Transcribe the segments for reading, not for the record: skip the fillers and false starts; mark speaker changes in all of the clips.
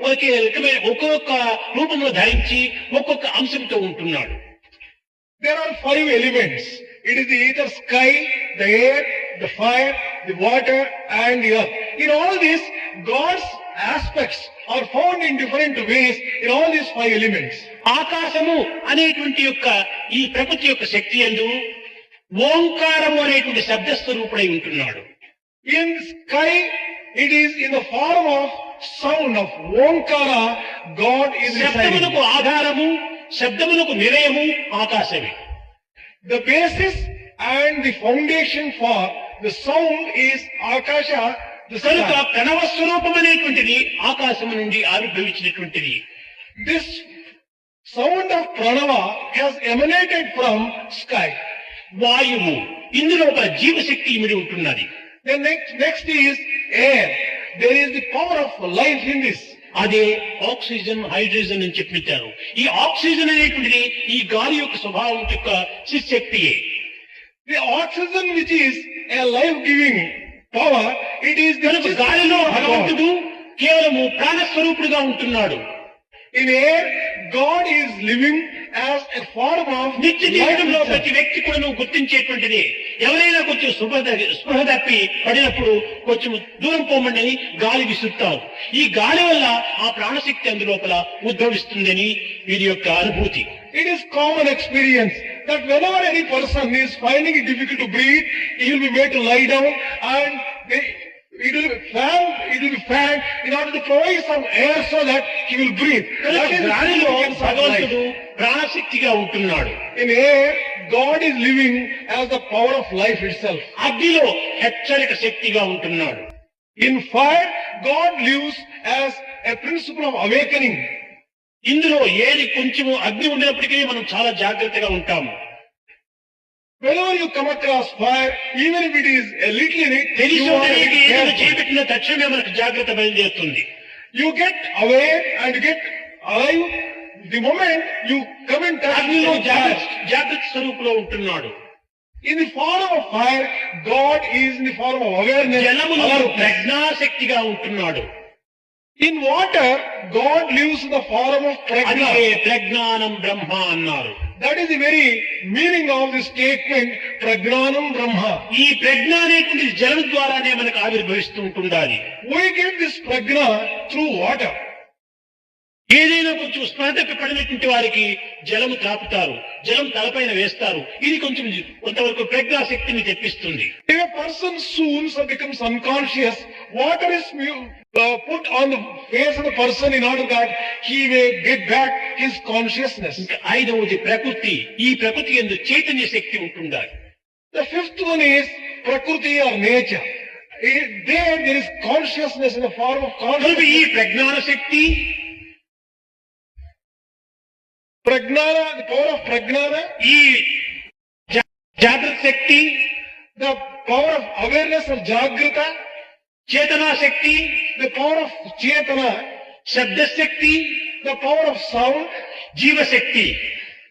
Speaker 1: ఒక్కొక్క రూపంలో ధరించి ఒక్కొక్క అంశంతో ఉంటున్నాడు.
Speaker 2: There are 5 elements. It is the ether, sky, the air, the fire, the water and the earth. In all these, God's aspects are found in different ways in all these 5 elements.
Speaker 1: ఆకాశము అనేటువంటి యొక్క ఈ ప్రకృతి యొక్క శక్తి యందు ఓంకారము అనేటువంటి శబ్ద స్వరూపుడై ఉంటున్నాడు.
Speaker 2: In sky, it is in the form of sound of Omkara. God is
Speaker 1: శబ్దమునకు
Speaker 2: residing.
Speaker 1: ఆధారము, శబ్దమునకు నిలయము ఆకాశమే.
Speaker 2: The basis and the foundation for the sound is Akasha, the
Speaker 1: కనుక
Speaker 2: sky.
Speaker 1: ప్రణవ స్వరూపం అనేటువంటిది ఆకాశము నుండి ఆవిర్భవించినటువంటిది.
Speaker 2: This sound of Pranava has emanated from sky.
Speaker 1: వాయువు ఇందులో ఒక జీవశక్తి ఇమిడి ఉంటున్నది.
Speaker 2: The next is air. There is the power of life in this.
Speaker 1: అదే ఆక్సిజన్, హైడ్రోజన్ అని చెప్పిచ్చారు. ఈ ఆక్సిజన్ అనేటువంటిది ఈ గాలి యొక్క స్వభావం యొక్క శక్తియే.
Speaker 2: The oxygen, which is a life-giving power, it is the
Speaker 1: కనుక గాలిలో
Speaker 2: of God.
Speaker 1: భగవంతుడు కేవలము ప్రాణస్వరూపుడుగా ఉంటున్నాడు.
Speaker 2: In air, God is living as a form of
Speaker 1: నిత్య
Speaker 2: life
Speaker 1: జీవితంలో
Speaker 2: itself.
Speaker 1: ప్రతి వ్యక్తి కూడా నువ్వు గుర్తించేటువంటిది. ఎవరైనా కొంచెం స్పృహ తప్పి పడినప్పుడు కొంచెం దూరం పోమండి అని గాలి విసురుతారు. ఈ గాలి వల్ల ఆ ప్రాణశక్తి అందులోపల ఉద్భవిస్తుందని వీరి యొక్క అనుభూతి.
Speaker 2: It is common experience that whenever any person is finding it difficult to breathe, he will be made to lie down and it will be fanned in order to provide some air so that he will breathe. That is the
Speaker 1: గాలిలో
Speaker 2: significance of
Speaker 1: భగవంతుడు
Speaker 2: life.
Speaker 1: ప్రాణశక్తిగా ఉంటున్నాడు.
Speaker 2: In air, God is living as the power of life itself.
Speaker 1: అగ్నిలో హెచ్చరిక శక్తిగా ఉంటున్నాడు.
Speaker 2: In fire, God lives as a principle of awakening.
Speaker 1: ఇందులో ఏది కొంచెము అగ్ని ఉండినప్పటికీ మనం చాలా జాగ్రత్తగా ఉంటాము.
Speaker 2: Whenever you come across fire, even if it is a little in it, you
Speaker 1: తెలిసి
Speaker 2: are
Speaker 1: ఉండడానికి ఏదైనా
Speaker 2: careful.
Speaker 1: చేపెట్టిన తక్షణమే మనకు జాగ్రత్త బయలుదేరుతుంది.
Speaker 2: You get aware and get alive the moment you come in touch
Speaker 1: అగ్నిలో
Speaker 2: with fire.
Speaker 1: జాగ్రత్త స్వరూపులో ఉంటున్నాడు.
Speaker 2: In the form of fire, God is in the form of awareness.
Speaker 1: జలములో
Speaker 2: alertness.
Speaker 1: ప్రజ్ఞాశక్తిగా ఉంటున్నాడు.
Speaker 2: In water, God lives in the form of
Speaker 1: అదే
Speaker 2: prajna.
Speaker 1: ప్రజ్ఞానం బ్రహ్మ అన్నారు.
Speaker 2: That is the very meaning of the statement, Prajnanam Brahma.
Speaker 1: ఈ ప్రజ్ఞ అనేటువంటి జలం ద్వారానే మనకు ఆవిర్భవిస్తూ ఉంటుండాలి.
Speaker 2: We get this prajna through water.
Speaker 1: ఏదైనా కొంచెం స్పృహ తప్పి పడినటువంటి వారికి జలము త్రాపుతారు, జలం తలపైన వేస్తారు. ఇది కొంచెం కొంతవరకు ప్రజ్ఞాశక్తిని తెప్పిస్తుంది.
Speaker 2: If a person soon becomes unconscious, water is put on the face of the person in order that he may get back his consciousness.
Speaker 1: ఇంకా ఐదవది ప్రకృతి. ఈ ప్రకృతి యందు చైతన్య శక్తి ఉంటుండాలి.
Speaker 2: The fifth one is Prakriti or nature. There is consciousness in the form of
Speaker 1: కనుక ఈ
Speaker 2: consciousness.
Speaker 1: ప్రజ్ఞాన Shakti,
Speaker 2: Prajnana, the power of Prajnana,
Speaker 1: ఈ జాగ్రత్త శక్తి,
Speaker 2: the power of awareness or Jagrata,
Speaker 1: చేతనా Shakti,
Speaker 2: the power of Chetana,
Speaker 1: శబ్దశక్తి,
Speaker 2: the power of sound,
Speaker 1: జీవశక్తి,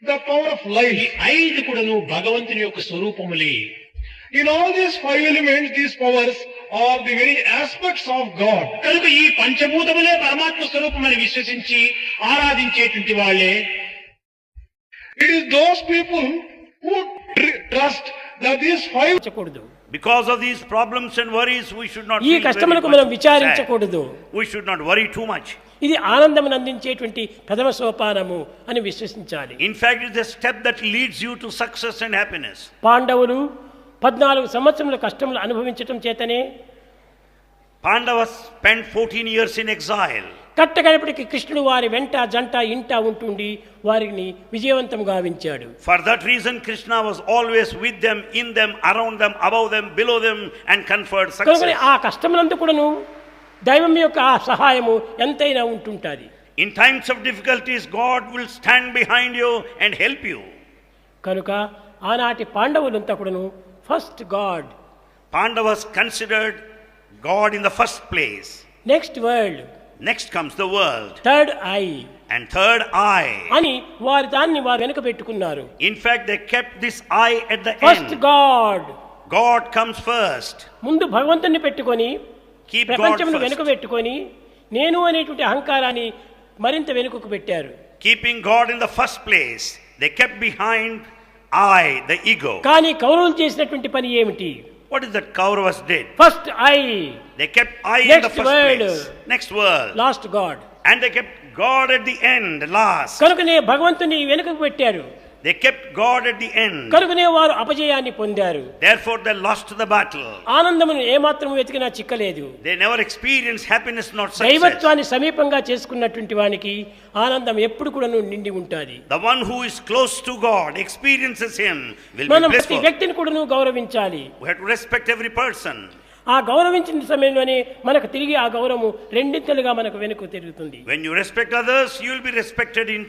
Speaker 2: the power of
Speaker 1: ఈ
Speaker 2: life.
Speaker 1: ఐదు కూడాను భగవంతుని యొక్క స్వరూపములే.
Speaker 2: In all these 5 elements, these powers are the very aspects of God.
Speaker 1: కనుక ఈ పంచభూతములే పరమాత్మ స్వరూపమని విశ్వసించి ఆరాధించేటువంటి వాళ్ళే
Speaker 2: It is those people who trust that these 5
Speaker 3: విచారించకూడదు.
Speaker 4: Because of these problems and worries, we should not
Speaker 3: ఈ
Speaker 4: feel very
Speaker 3: కష్టములకు
Speaker 4: much
Speaker 3: మనం
Speaker 4: sad.
Speaker 3: విచారించకూడదు.
Speaker 4: We should not worry too much.
Speaker 3: ఇది ఆనందమును అందించేటువంటి ప్రథమ సోపానము అని విశ్వసించాలి.
Speaker 4: In fact, it's a step that leads you to success and happiness.
Speaker 3: పాండవులు 14 సంవత్సరముల కష్టములు అనుభవించటం చేతనే
Speaker 4: Pandavas spent 14 years in exile.
Speaker 3: కట్టగడపటికి కృష్ణుడు వారి వెంట జంట ఇంట ఉంటుండి వారిని విజయవంతం గావించాడు.
Speaker 4: For that reason, Krishna was always with them, in them, around them, above them, below them, and conferred
Speaker 3: కనుక
Speaker 4: success.
Speaker 3: ఆ కష్టములందు కూడాను దైవం యొక్క ఆ సహాయము ఎంతైనా ఉంటుంటుంది.
Speaker 4: In times of difficulties, God will stand behind you and help you.
Speaker 3: కనుక ఆనాటి పాండవులంతా కూడాను first God,
Speaker 4: Pandavas considered God in the first place.
Speaker 3: Next world,
Speaker 4: Next comes the world.
Speaker 3: Third I
Speaker 4: And third eye.
Speaker 3: అని వారి దాన్ని వారు వెనుక పెట్టుకున్నారు.
Speaker 4: In fact, they kept this eye at the
Speaker 3: first
Speaker 4: end.
Speaker 3: God,
Speaker 4: God comes first.
Speaker 3: ముందు భగవంతుని పెట్టుకొని
Speaker 4: Keep God
Speaker 3: ప్రపంచమును
Speaker 4: first.
Speaker 3: వెనుక పెట్టుకొని నేను అనేటువంటి అహంకారాన్ని మరింత వెనుకకు పెట్టారు.
Speaker 4: Keeping God in the first place, they kept behind I, the ego.
Speaker 3: కానీ కౌరవులు చేసినటువంటి పని ఏమిటి?
Speaker 4: What is that Kauravas did?
Speaker 3: First I,
Speaker 4: They kept I in the
Speaker 3: Next
Speaker 4: first
Speaker 3: word.
Speaker 4: place. Next word.
Speaker 3: Last God.
Speaker 4: And they kept God at the end, last.
Speaker 3: కనుకనే భగవంతుని వెనుకకు పెట్టారు.
Speaker 4: They kept God at the end.
Speaker 3: కనుకనే వారు అపజయాన్ని పొందారు.
Speaker 4: Therefore they lost the battle.
Speaker 3: ఆనందమును ఏమాత్రం వెతికినా చిక్కలేదు.
Speaker 4: They never experienced happiness nor success.
Speaker 3: దైవత్వాన్ని సమీపంగా చేసుకున్నటువంటి వానికి ఆనందం ఎప్పుడు కూడా నిండి ఉంటుంది.
Speaker 4: The one who is close to God experiences Him will be
Speaker 3: మనం ప్రతి
Speaker 4: blissful.
Speaker 3: వ్యక్తిని కూడా గౌరవించాలి.
Speaker 4: We have to respect every person.
Speaker 3: ఆ గౌరవించిన సమయంలోనే మనకు తిరిగి ఆ గౌరవము రెండింతలుగా మనకు వెనుక తిరుగుతుంది.
Speaker 4: When you respect others, you will be respected in